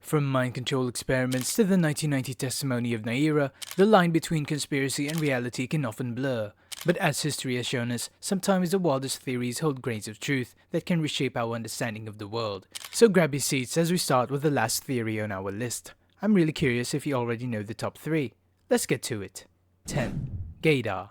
From mind control experiments to the 1990 testimony of Nayirah, the line between conspiracy and reality can often blur. But as history has shown us, sometimes the wildest theories hold grains of truth that can reshape our understanding of the world. So grab your seats as we start with the last theory on our list. I'm really curious if you already know the top 3. Let's get to it. 10. Gaydar.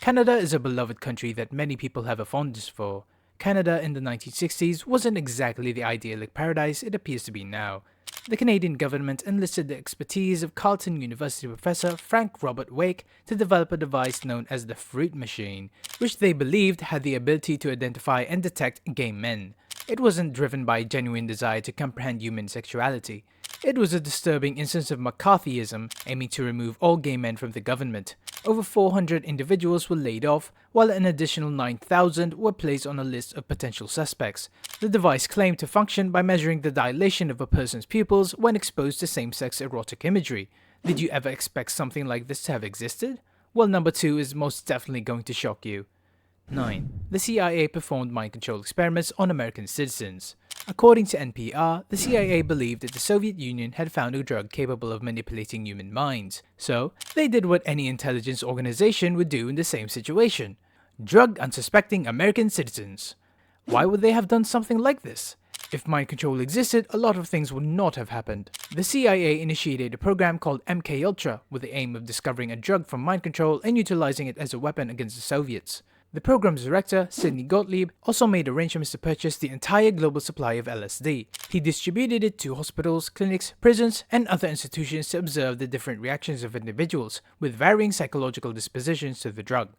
Canada is a beloved country that many people have a fondness for. Canada in the 1960s wasn't exactly the idyllic paradise it appears to be now. The Canadian government enlisted the expertise of Carleton University professor Frank Robert Wake to develop a device known as the Fruit Machine, which they believed had the ability to identify and detect gay men. It wasn't driven by a genuine desire to comprehend human sexuality. It was a disturbing instance of McCarthyism aiming to remove all gay men from the government. Over 400 individuals were laid off, while an additional 9,000 were placed on a list of potential suspects. The device claimed to function by measuring the dilation of a person's pupils when exposed to same-sex erotic imagery. Did you ever expect something like this to have existed? Well, number 2 is most definitely going to shock you. 9. The CIA performed mind control experiments on American citizens. According to NPR, the CIA believed that the Soviet Union had found a drug capable of manipulating human minds. So, they did what any intelligence organization would do in the same situation. Drug unsuspecting American citizens. Why would they have done something like this? If mind control existed, a lot of things would not have happened. The CIA initiated a program called MKUltra with the aim of discovering a drug from mind control and utilizing it as a weapon against the Soviets. The program's director, Sidney Gottlieb, also made arrangements to purchase the entire global supply of LSD. He distributed it to hospitals, clinics, prisons, and other institutions to observe the different reactions of individuals with varying psychological dispositions to the drug.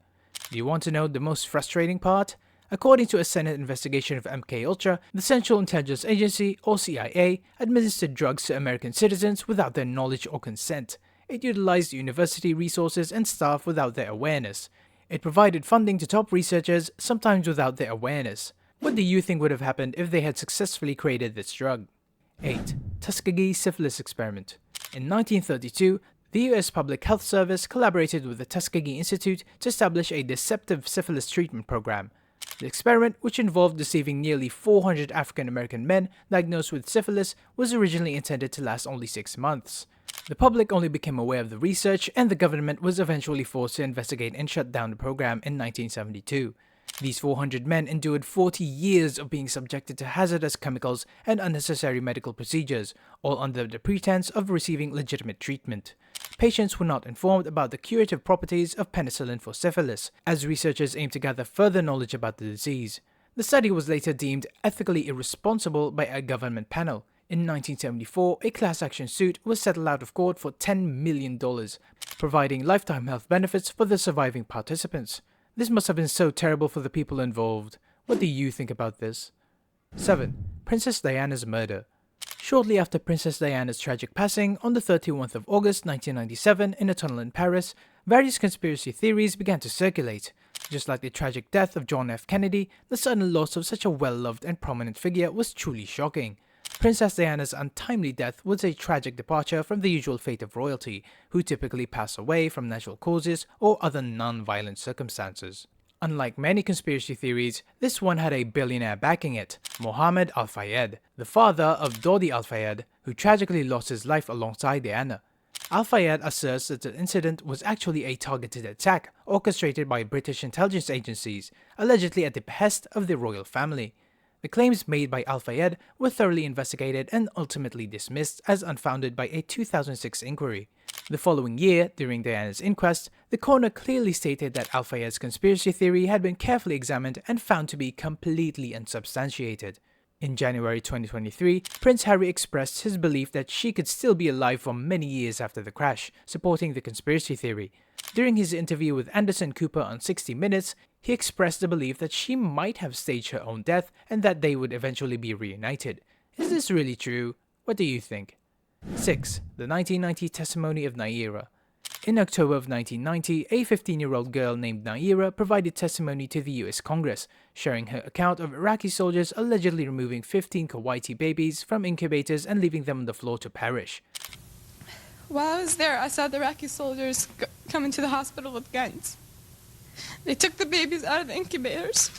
Do you want to know the most frustrating part? According to a Senate investigation of MKUltra, the Central Intelligence Agency, or CIA, administered drugs to American citizens without their knowledge or consent. It utilized university resources and staff without their awareness. It provided funding to top researchers, sometimes without their awareness. What do you think would have happened if they had successfully created this drug? 8. Tuskegee Syphilis Experiment. In 1932, the U.S. Public Health Service collaborated with the Tuskegee Institute to establish a deceptive syphilis treatment program. The experiment, which involved deceiving nearly 400 African American men diagnosed with syphilis, was originally intended to last only 6 months. The public only became aware of the research, and the government was eventually forced to investigate and shut down the program in 1972. These 400 men endured 40 years of being subjected to hazardous chemicals and unnecessary medical procedures, all under the pretense of receiving legitimate treatment. Patients were not informed about the curative properties of penicillin for syphilis, as researchers aimed to gather further knowledge about the disease. The study was later deemed ethically irresponsible by a government panel. In 1974, a class action suit was settled out of court for $10 million, providing lifetime health benefits for the surviving participants. This must have been so terrible for the people involved. What do you think about this? 7. Princess Diana's murder. Shortly after Princess Diana's tragic passing on the 31st of August 1997 in a tunnel in Paris, various conspiracy theories began to circulate. Just like the tragic death of John F. Kennedy, the sudden loss of such a well-loved and prominent figure was truly shocking. Princess Diana's untimely death was a tragic departure from the usual fate of royalty, who typically pass away from natural causes or other non-violent circumstances. Unlike many conspiracy theories, this one had a billionaire backing it, Mohammed Al Fayed, the father of Dodi Al Fayed, who tragically lost his life alongside Diana. Al Fayed asserts that the incident was actually a targeted attack orchestrated by British intelligence agencies, allegedly at the behest of the royal family. The claims made by Al Fayed were thoroughly investigated and ultimately dismissed as unfounded by a 2006 inquiry. The following year, during Diana's inquest, the coroner clearly stated that Al Fayed's conspiracy theory had been carefully examined and found to be completely unsubstantiated. In January 2023, Prince Harry expressed his belief that she could still be alive for many years after the crash, supporting the conspiracy theory. During his interview with Anderson Cooper on 60 Minutes, he expressed the belief that she might have staged her own death and that they would eventually be reunited. Is this really true? What do you think? 6. The 1990 testimony of Nayirah. In October of 1990, a 15-year-old girl named Nayirah provided testimony to the US Congress, sharing her account of Iraqi soldiers allegedly removing 15 Kuwaiti babies from incubators and leaving them on the floor to perish. While I was there, I saw the Iraqi soldiers come into the hospital with guns. They took the babies out of the incubators,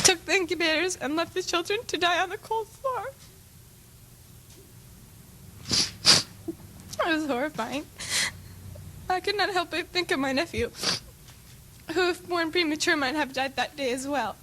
took the incubators and left the children to die on the cold floor. horrifying. I could not help but think of my nephew, who, if born premature, might have died that day as well.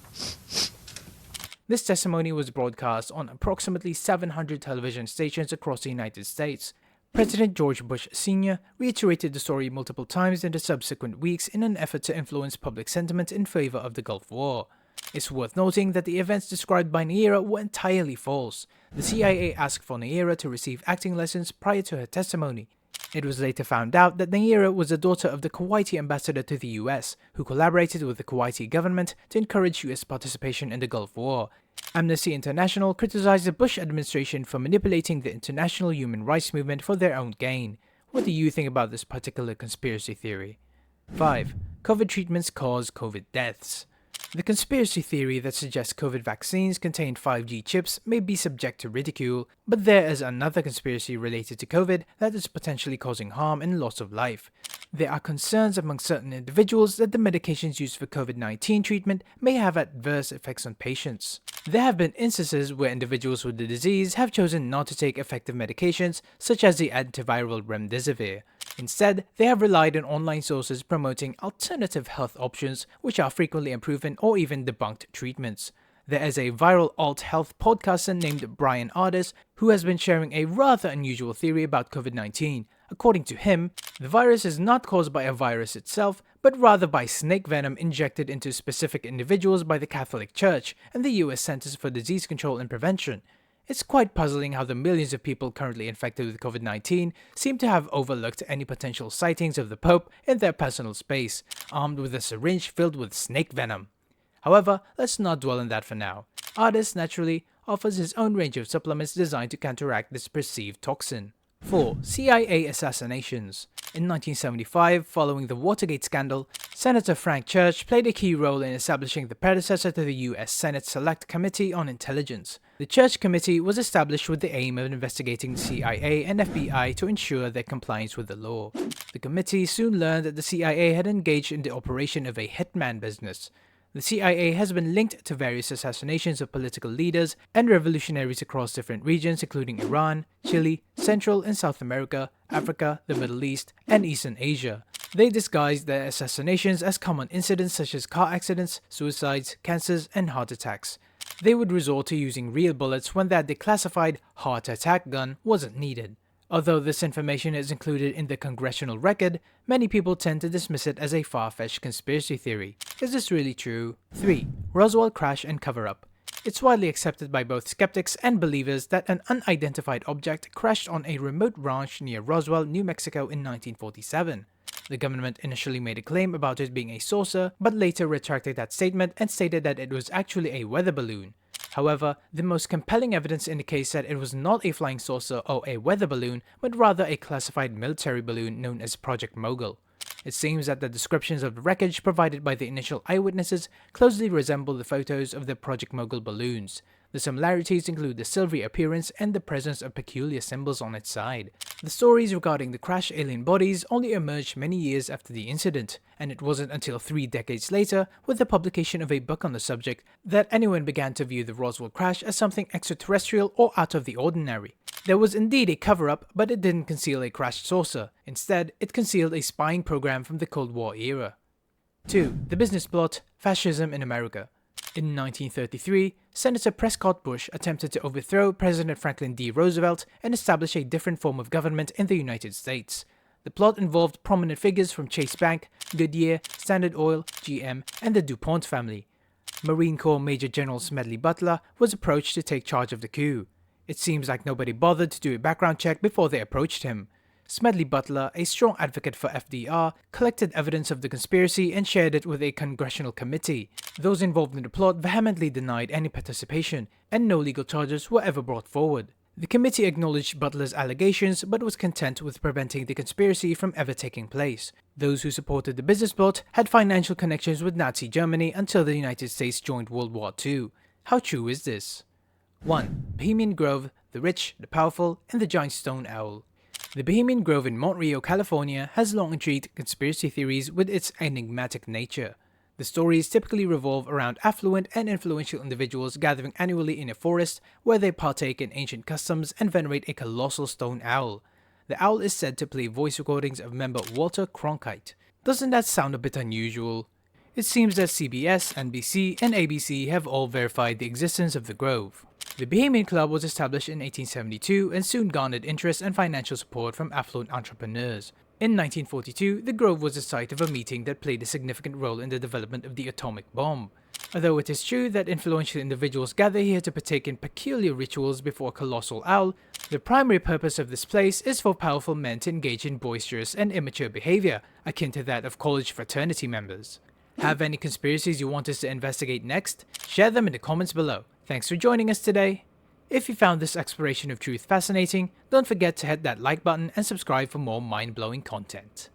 This testimony was broadcast on approximately 700 television stations across the United States. President George Bush Sr. reiterated the story multiple times in the subsequent weeks in an effort to influence public sentiment in favor of the Gulf War. It's worth noting that the events described by Nayirah were entirely false. The CIA asked for Nayirah to receive acting lessons prior to her testimony. It was later found out that Nayirah was the daughter of the Kuwaiti ambassador to the US, who collaborated with the Kuwaiti government to encourage US participation in the Gulf War. Amnesty International criticized the Bush administration for manipulating the international human rights movement for their own gain. What do you think about this particular conspiracy theory? 5. COVID treatments cause COVID deaths. The conspiracy theory that suggests COVID vaccines contain 5G chips may be subject to ridicule, but there is another conspiracy related to COVID that is potentially causing harm and loss of life. There are concerns among certain individuals that the medications used for COVID-19 treatment may have adverse effects on patients. There have been instances where individuals with the disease have chosen not to take effective medications such as the antiviral remdesivir. Instead, they have relied on online sources promoting alternative health options which are frequently unproven or even debunked treatments. There is a viral alt-health podcaster named Brian Ardis who has been sharing a rather unusual theory about COVID-19. According to him, the virus is not caused by a virus itself, but rather by snake venom injected into specific individuals by the Catholic Church and the US Centers for Disease Control and Prevention. It's quite puzzling how the millions of people currently infected with COVID-19 seem to have overlooked any potential sightings of the Pope in their personal space, armed with a syringe filled with snake venom. However, let's not dwell on that for now. Ardis, naturally, offers his own range of supplements designed to counteract this perceived toxin. 4. CIA assassinations. In 1975, following the Watergate scandal, Senator Frank Church played a key role in establishing the predecessor to the US Senate Select Committee on Intelligence. The Church Committee was established with the aim of investigating the CIA and FBI to ensure their compliance with the law. The committee soon learned that the CIA had engaged in the operation of a hitman business. The CIA has been linked to various assassinations of political leaders and revolutionaries across different regions including Iran, Chile, Central and South America, Africa, the Middle East, and Eastern Asia. They disguised their assassinations as common incidents such as car accidents, suicides, cancers, and heart attacks. They would resort to using real bullets when that declassified heart attack gun wasn't needed. Although this information is included in the congressional record, many people tend to dismiss it as a far-fetched conspiracy theory. Is this really true? 3. Roswell crash and cover-up. It's widely accepted by both skeptics and believers that an unidentified object crashed on a remote ranch near Roswell, New Mexico in 1947. The government initially made a claim about it being a saucer, but later retracted that statement and stated that it was actually a weather balloon. However, the most compelling evidence indicates that it was not a flying saucer or a weather balloon, but rather a classified military balloon known as Project Mogul. It seems that the descriptions of the wreckage provided by the initial eyewitnesses closely resemble the photos of the Project Mogul balloons. The similarities include the silvery appearance and the presence of peculiar symbols on its side. The stories regarding the crashed alien bodies only emerged many years after the incident, and it wasn't until 3 decades later, with the publication of a book on the subject, that anyone began to view the Roswell crash as something extraterrestrial or out of the ordinary. There was indeed a cover-up, but it didn't conceal a crashed saucer. Instead, it concealed a spying program from the Cold War era. 2. The business plot, fascism in America. In 1933, Senator Prescott Bush attempted to overthrow President Franklin D. Roosevelt and establish a different form of government in the United States. The plot involved prominent figures from Chase Bank, Goodyear, Standard Oil, GM, and the DuPont family. Marine Corps Major General Smedley Butler was approached to take charge of the coup. It seems like nobody bothered to do a background check before they approached him. Smedley Butler, a strong advocate for FDR, collected evidence of the conspiracy and shared it with a congressional committee. Those involved in the plot vehemently denied any participation, and no legal charges were ever brought forward. The committee acknowledged Butler's allegations but was content with preventing the conspiracy from ever taking place. Those who supported the business plot had financial connections with Nazi Germany until the United States joined World War II. How true is this? 1. Bohemian Grove, the rich, the powerful, and the giant stone owl. The Bohemian Grove in Montreal, California has long intrigued conspiracy theories with its enigmatic nature. The stories typically revolve around affluent and influential individuals gathering annually in a forest where they partake in ancient customs and venerate a colossal stone owl. the owl is said to play voice recordings of member Walter Cronkite. Doesn't that sound a bit unusual? It seems that CBS, NBC, and ABC have all verified the existence of the Grove. The Bahamian Club was established in 1872 and soon garnered interest and financial support from affluent entrepreneurs. In 1942, the Grove was the site of a meeting that played a significant role in the development of the atomic bomb. Although it is true that influential individuals gather here to partake in peculiar rituals before a colossal owl, the primary purpose of this place is for powerful men to engage in boisterous and immature behavior, akin to that of college fraternity members. Have any conspiracies you want us to investigate next? Share them in the comments below. Thanks for joining us today. If you found this exploration of truth fascinating, don't forget to hit that like button and subscribe for more mind-blowing content.